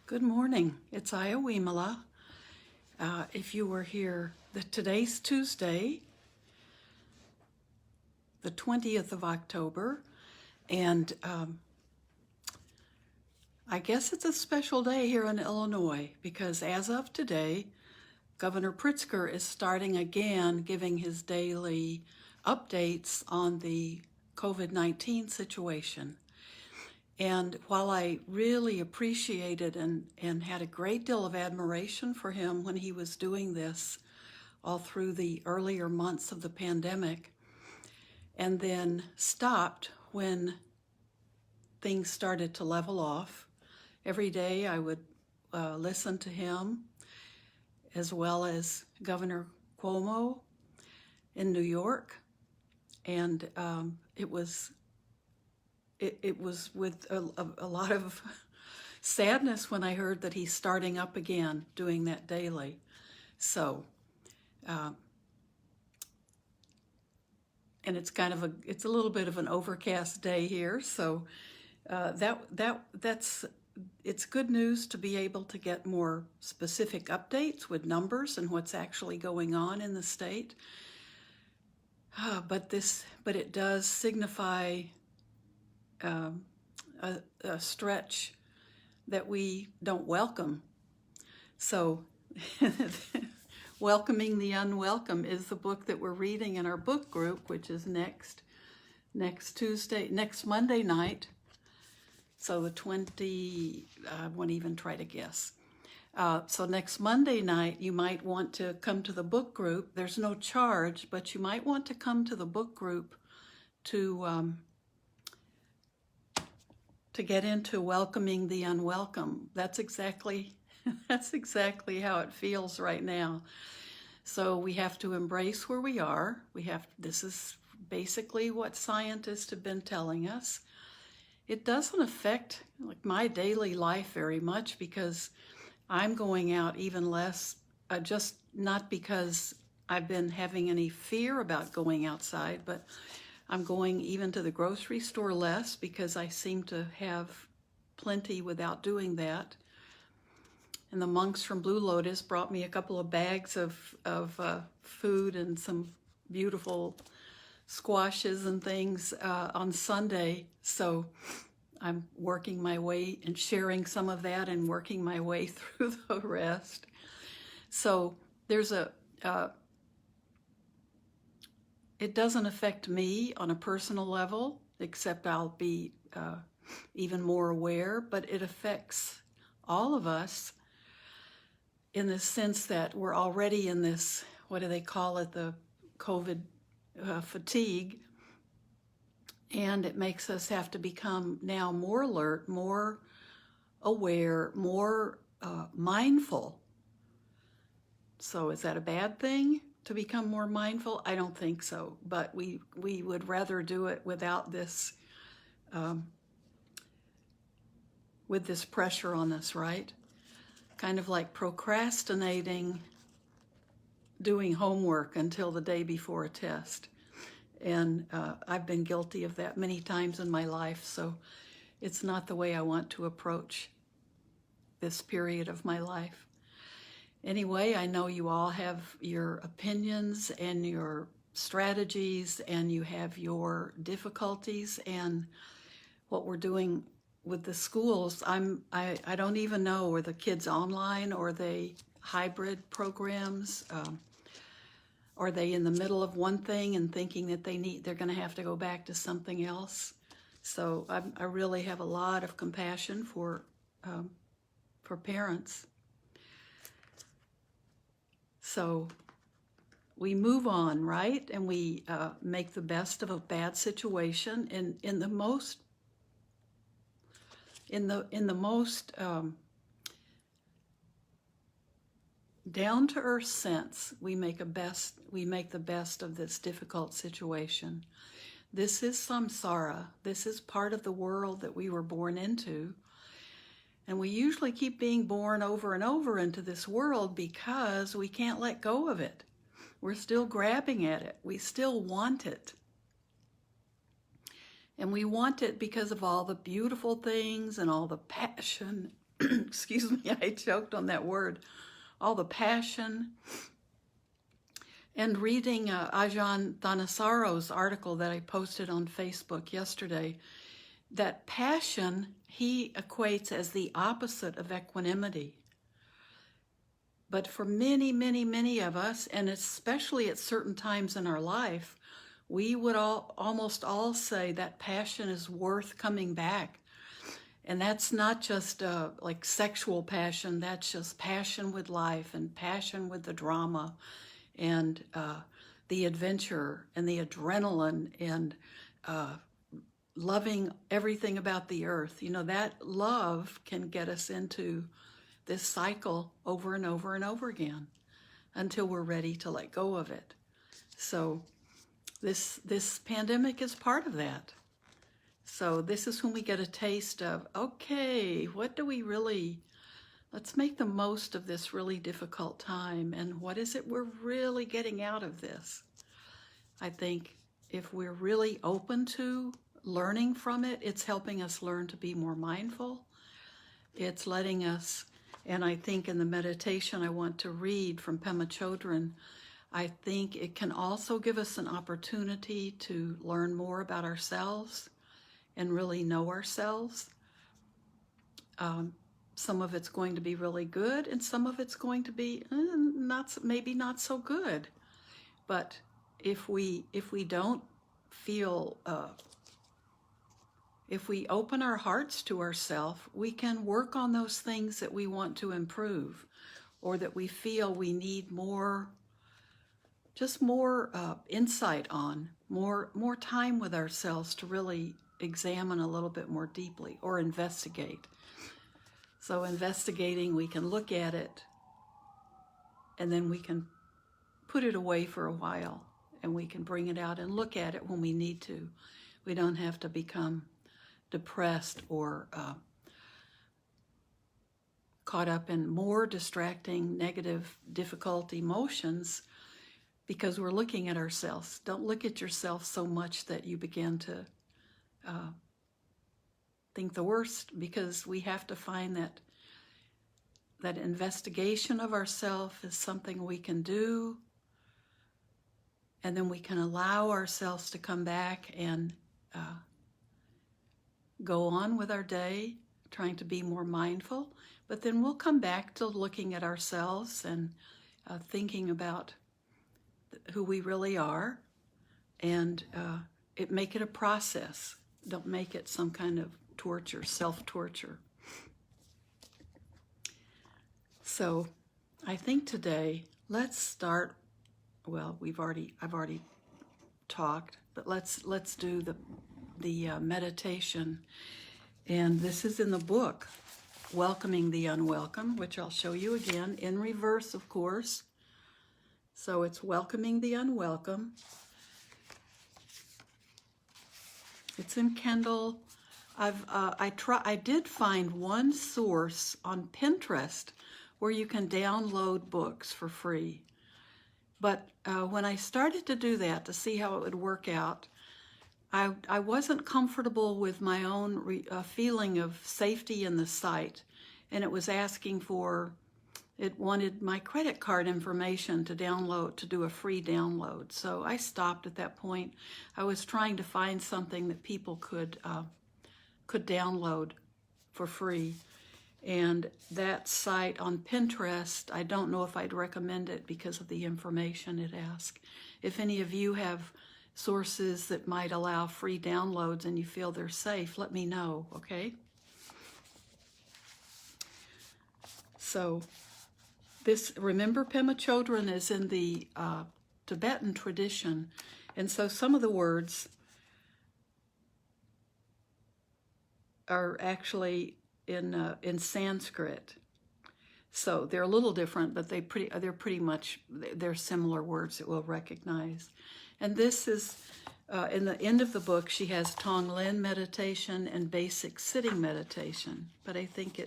Good morning. It's Ayya Vimala. If you were here, today's Tuesday, the 20th of October, and I guess it's a special day here in Illinois because as of today, Governor Pritzker is starting again giving his daily updates on the COVID-19 situation. And while I really appreciated and had a great deal of admiration for him when he was doing this all through the earlier months of the pandemic, and then stopped when things started to level off, every day I would listen to him, as well as Governor Cuomo in New York, and it was with a lot of sadness when I heard that he's starting up again doing that daily. So, and it's it's a little bit of an overcast day here. So it's good news to be able to get more specific updates with numbers and what's actually going on in the state. But it does signify a stretch that we don't welcome. So Welcoming the Unwelcome is the book that we're reading in our book group, which is next Monday night. So I won't even try to guess. So next Monday night, you might want to come to the book group. There's no charge, but you might want to come to the book group to get into welcoming the unwelcome. That's exactly how it feels right now. So we have to embrace where we are. This is basically what scientists have been telling us. It doesn't affect my daily life very much because I'm going out even less, just not because I've been having any fear about going outside, but I'm going even to the grocery store less because I seem to have plenty without doing that. And the monks from Blue Lotus brought me a couple of bags of food and some beautiful squashes and things on Sunday. So I'm working my way and sharing some of that and working my way through the rest. So there's it doesn't affect me on a personal level, except I'll be even more aware, but it affects all of us in the sense that we're already in this, what do they call it, the COVID fatigue, and it makes us have to become now more alert, more aware, more mindful. So is that a bad thing? To become more mindful? I don't think so, but we would rather do it without this, with this pressure on us, right? Kind of like procrastinating doing homework until the day before a test. And I've been guilty of that many times in my life, so it's not the way I want to approach this period of my life. Anyway, I know you all have your opinions and your strategies and you have your difficulties, and what we're doing with the schools, I don't even know, are the kids online or are they hybrid programs? Are they in the middle of one thing and thinking that they're going to have to go back to something else? So I really have a lot of compassion for parents. So we move on, right? And we make the best of a bad situation in the most down-to-earth sense. We make the best of this difficult situation. This is samsara. This is part of the world that we were born into. And we usually keep being born over and over into this world because we can't let go of it. We're still grabbing at it. We still want it. And we want it because of all the beautiful things and all the passion excuse me, I choked on that word, all the passion. And reading Ajahn Thanasaro's article that I posted on Facebook yesterday, that passion he equates as the opposite of equanimity. But for many, many, many of us, and especially at certain times in our life, we would almost all say that passion is worth coming back. And that's not just like sexual passion, that's just passion with life and passion with the drama and the adventure and the adrenaline and loving everything about the earth. You know, that love can get us into this cycle over and over and over again until we're ready to let go of it. So this pandemic is part of that. So this is when we get a taste of, okay, what do we really, let's make the most of this really difficult time, and what is it we're really getting out of this? I think if we're really open to learning from it, it's helping us learn to be more mindful. It's letting us, and I think in the meditation I want to read from Pema Chodron, I think it can also give us an opportunity to learn more about ourselves and really know ourselves. Some of it's going to be really good, and some of it's going to be maybe not so good. But if we don't feel, if we open our hearts to ourselves, we can work on those things that we want to improve, or that we feel we need more, just more insight on, more time with ourselves to really examine a little bit more deeply, or investigate. So investigating, we can look at it, and then we can put it away for a while, and we can bring it out and look at it when we need to. We don't have to become depressed or caught up in more distracting, negative, difficult emotions because we're looking at ourselves. Don't look at yourself so much that you begin to think the worst, because we have to find that investigation of ourselves is something we can do, and then we can allow ourselves to come back and go on with our day, trying to be more mindful. But then we'll come back to looking at ourselves and thinking about who we really are, and make it a process. Don't make it some kind of torture, self-torture. So I think today, let's start, well, I've already talked, but let's do the meditation. And this is in the book, Welcoming the Unwelcome, which I'll show you again in reverse, of course. So it's Welcoming the Unwelcome. It's in Kindle. I did find one source on Pinterest where you can download books for free. But when I started to do that to see how it would work out, I wasn't comfortable with my own feeling of safety in the site, and it was asking for, it wanted my credit card information to download, to do a free download. So I stopped at that point. I was trying to find something that people could download for free. And that site on Pinterest, I don't know if I'd recommend it because of the information it asks. If any of you have sources that might allow free downloads and you feel they're safe, let me know, okay? So remember, Pema Chodron is in the Tibetan tradition, and so some of the words are actually in Sanskrit. So they're a little different, but they're pretty much, they're similar words that we'll recognize. And this is, in the end of the book, she has Tonglen meditation and basic sitting meditation. But I think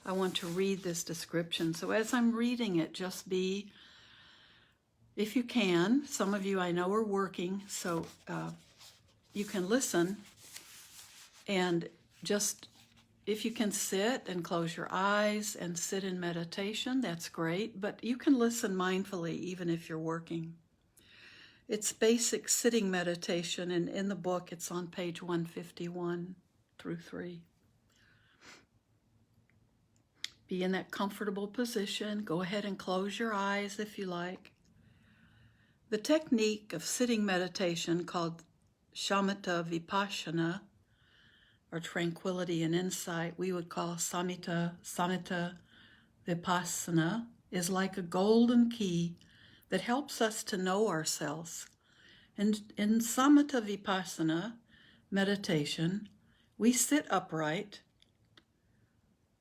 I want to read this description. So as I'm reading it, just be, if you can, some of you I know are working, so you can listen and just If you can sit and close your eyes and sit in meditation, that's great, but you can listen mindfully even if you're working. It's basic sitting meditation, and in the book it's on page 151 through 3. Be in that comfortable position. Go ahead and close your eyes if you like. The technique of sitting meditation, called shamatha vipassana, or tranquility and insight, we would call samatha vipassana, is like a golden key that helps us to know ourselves. And in samatha vipassana meditation, we sit upright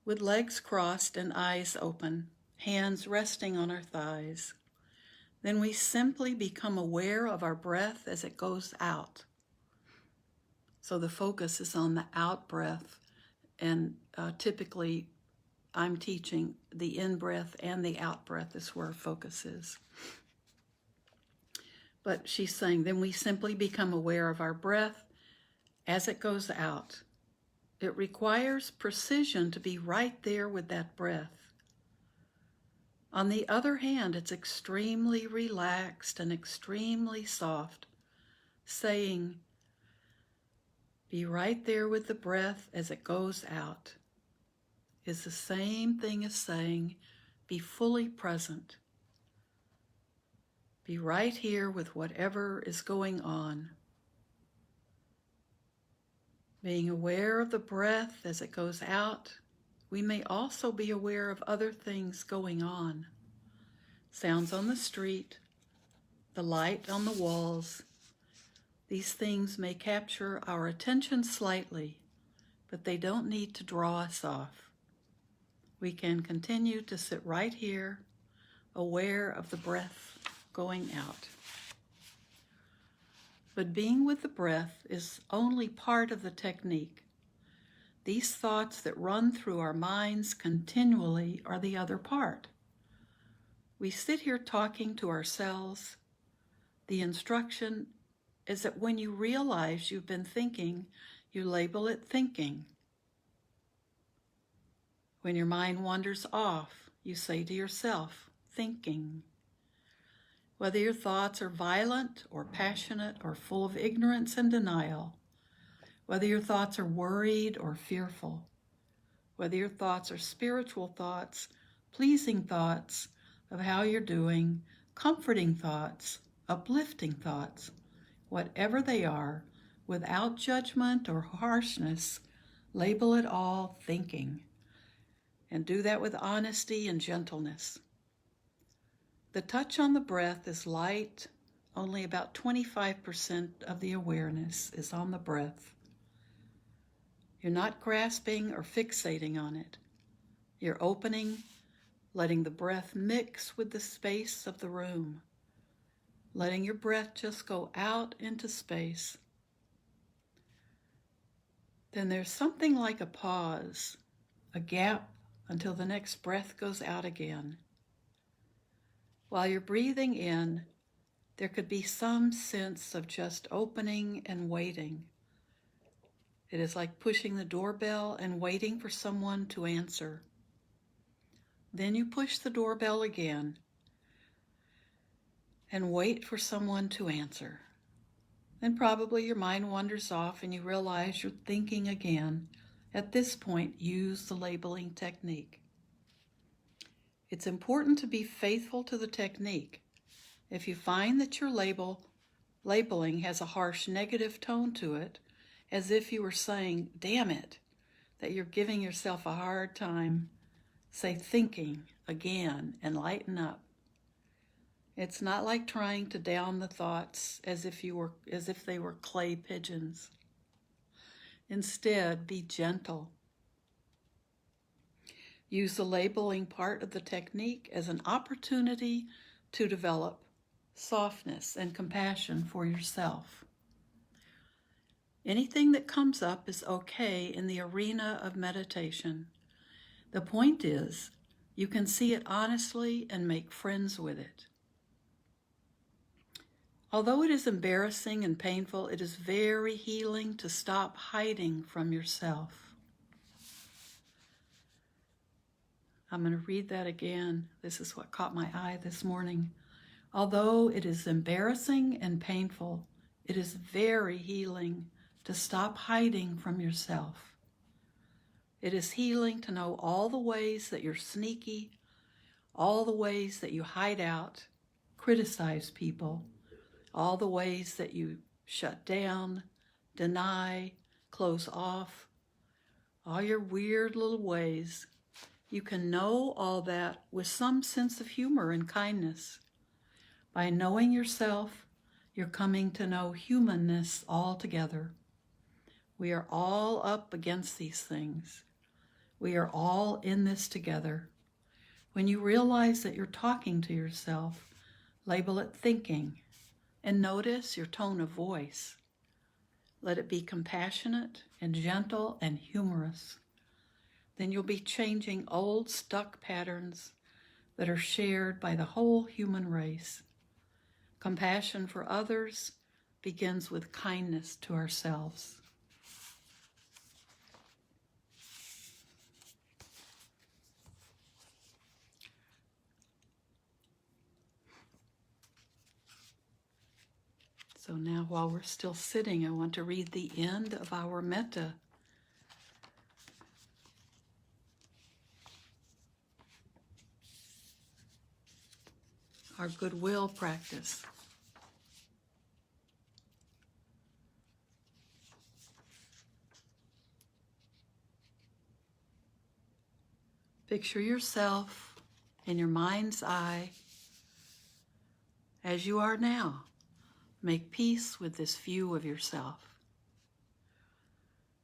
with legs crossed and eyes open, hands resting on our thighs. Then we simply become aware of our breath as it goes out. So the focus is on the out breath, and typically I'm teaching the in-breath and the out-breath is where our focus is. But she's saying, then we simply become aware of our breath as it goes out. It requires precision to be right there with that breath. On the other hand, it's extremely relaxed and extremely soft, saying, be right there with the breath as it goes out, is the same thing as saying, be fully present. Be right here with whatever is going on. Being aware of the breath as it goes out, we may also be aware of other things going on. Sounds on the street, the light on the walls. These things may capture our attention slightly, but they don't need to draw us off. We can continue to sit right here, aware of the breath going out. But being with the breath is only part of the technique. These thoughts that run through our minds continually are the other part. We sit here talking to ourselves. The instruction is that when you realize you've been thinking, you label it thinking. When your mind wanders off, you say to yourself, thinking. Whether your thoughts are violent or passionate or full of ignorance and denial, whether your thoughts are worried or fearful, whether your thoughts are spiritual thoughts, pleasing thoughts of how you're doing, comforting thoughts, uplifting thoughts, whatever they are, without judgment or harshness, label it all thinking. And do that with honesty and gentleness. The touch on the breath is light. Only about 25% of the awareness is on the breath. You're not grasping or fixating on it. You're opening, letting the breath mix with the space of the room. Letting your breath just go out into space. Then there's something like a pause, a gap until the next breath goes out again. While you're breathing in, there could be some sense of just opening and waiting. It is like pushing the doorbell and waiting for someone to answer. Then you push the doorbell again and wait for someone to answer. Then probably your mind wanders off and you realize you're thinking again. At this point, use the labeling technique. It's important to be faithful to the technique. If you find that your labeling has a harsh negative tone to it, as if you were saying, damn it, that you're giving yourself a hard time, say thinking again and lighten up. It's not like trying to down the thoughts as if they were clay pigeons. Instead, be gentle. Use the labeling part of the technique as an opportunity to develop softness and compassion for yourself. Anything that comes up is okay in the arena of meditation. The point is, you can see it honestly and make friends with it. Although it is embarrassing and painful, it is very healing to stop hiding from yourself. I'm going to read that again. This is what caught my eye this morning. Although it is embarrassing and painful, it is very healing to stop hiding from yourself. It is healing to know all the ways that you're sneaky, all the ways that you hide out, criticize people, all the ways that you shut down, deny, close off, all your weird little ways. You can know all that with some sense of humor and kindness. By knowing yourself, you're coming to know humanness altogether. We are all up against these things. We are all in this together. When you realize that you're talking to yourself, label it thinking, and notice your tone of voice. Let it be compassionate and gentle and humorous. Then you'll be changing old stuck patterns that are shared by the whole human race. Compassion for others begins with kindness to ourselves. So now while we're still sitting, I want to read the end of our metta. Our goodwill practice. Picture yourself in your mind's eye as you are now. Make peace with this view of yourself.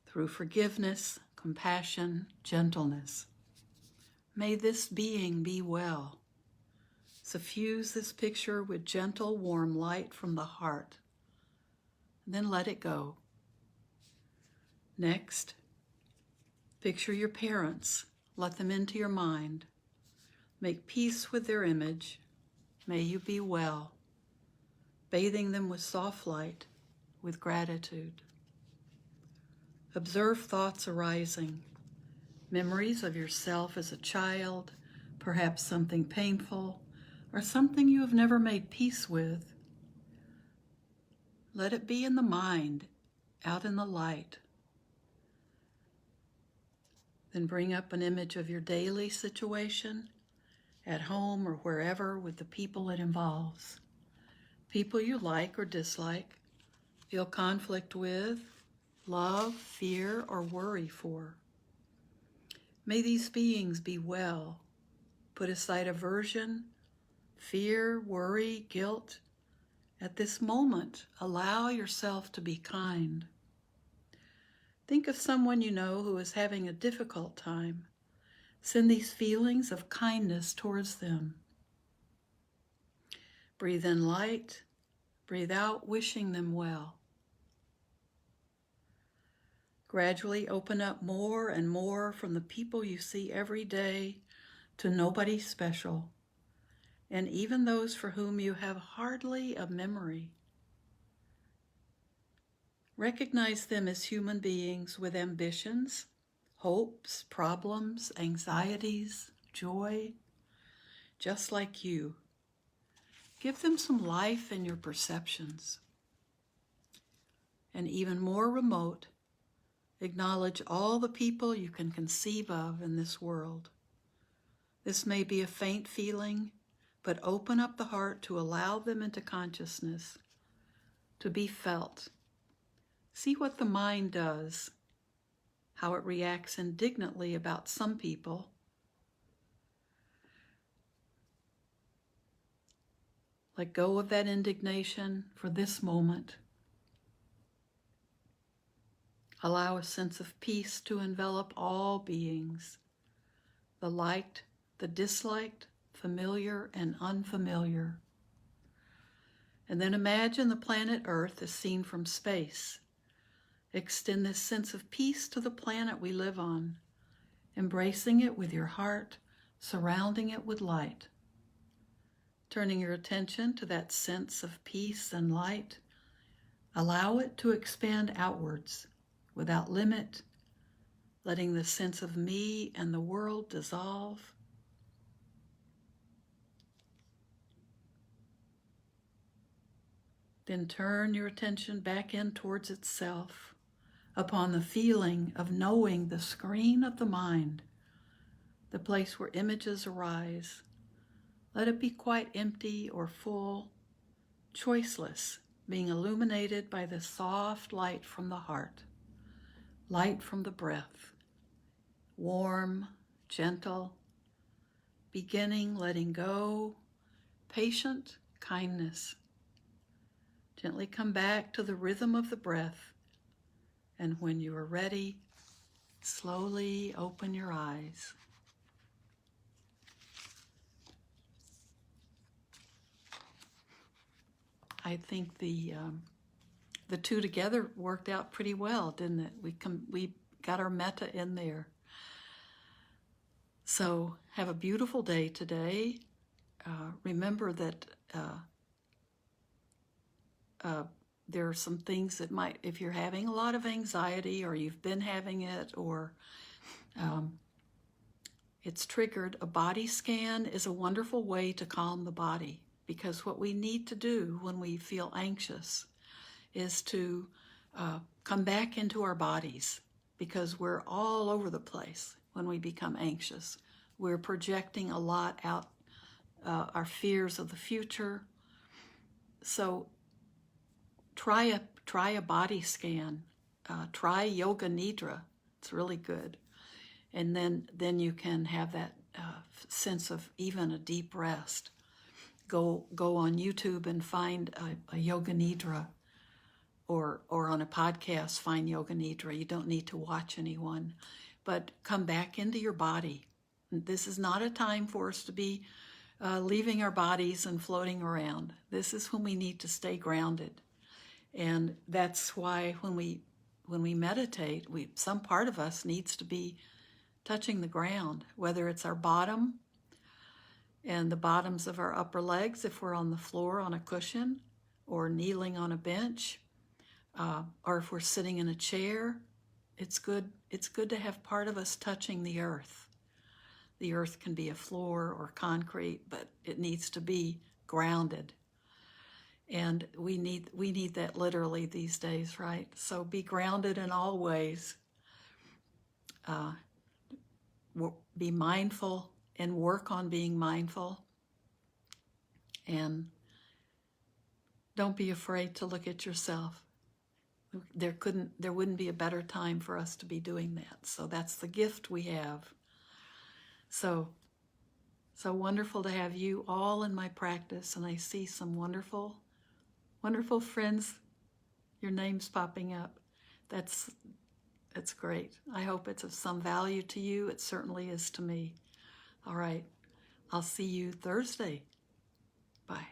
Through forgiveness, compassion, gentleness. May this being be well. Suffuse this picture with gentle, warm light from the heart. Then let it go. Next, picture your parents. Let them into your mind. Make peace with their image. May you be well. Bathing them with soft light, with gratitude. Observe thoughts arising. Memories of yourself as a child, perhaps something painful, or something you have never made peace with. Let it be in the mind, out in the light. Then bring up an image of your daily situation, at home or wherever, with the people it involves. People you like or dislike, feel conflict with, love, fear, or worry for. May these beings be well. Put aside aversion, fear, worry, guilt. At this moment, allow yourself to be kind. Think of someone you know who is having a difficult time. Send these feelings of kindness towards them. Breathe in light, breathe out, wishing them well. Gradually open up more and more from the people you see every day to nobody special, and even those for whom you have hardly a memory. Recognize them as human beings with ambitions, hopes, problems, anxieties, joy, just like you. Give them some life in your perceptions. And even more remote, acknowledge all the people you can conceive of in this world. This may be a faint feeling, but open up the heart to allow them into consciousness, to be felt. See what the mind does, how it reacts indignantly about some people. Let go of that indignation for this moment. Allow a sense of peace to envelop all beings, the liked, the disliked, familiar and unfamiliar. And then imagine the planet Earth as seen from space. Extend this sense of peace to the planet we live on, embracing it with your heart, surrounding it with light. Turning your attention to that sense of peace and light, allow it to expand outwards without limit, letting the sense of me and the world dissolve. Then turn your attention back in towards itself, upon the feeling of knowing the screen of the mind, the place where images arise. Let it be quite empty or full, choiceless, being illuminated by the soft light from the heart, light from the breath, warm, gentle, beginning, letting go, patient kindness. Gently come back to the rhythm of the breath, and when you are ready, slowly open your eyes. I think the two together worked out pretty well, didn't it? We got our metta in there. So have a beautiful day today. Remember that there are some things that might, if you're having a lot of anxiety or you've been having it or it's triggered, a body scan is a wonderful way to calm the body, because what we need to do when we feel anxious is to come back into our bodies, because we're all over the place when we become anxious. We're projecting a lot out, our fears of the future. So try a body scan. Try yoga nidra. It's really good. And then you can have that sense of even a deep rest. Go on YouTube and find a yoga nidra, or on a podcast, find yoga nidra. You don't need to watch anyone, but come back into your body. This is not a time for us to be leaving our bodies and floating around. This is when we need to stay grounded. And that's why when we meditate, some part of us needs to be touching the ground, whether it's our bottom and the bottoms of our upper legs if we're on the floor on a cushion, or kneeling on a bench, or if we're sitting in a chair. It's good to have part of us touching the earth. The earth can be a floor or concrete, but it needs to be grounded. And we need that literally these days, right? So be grounded in all ways. Be mindful and work on being mindful. And don't be afraid to look at yourself. There wouldn't be a better time for us to be doing that. So that's the gift we have. So wonderful to have you all in my practice, and I see some wonderful friends, your names popping up. That's great. I hope it's of some value to you. It certainly is to me. All right. I'll see you Thursday. Bye.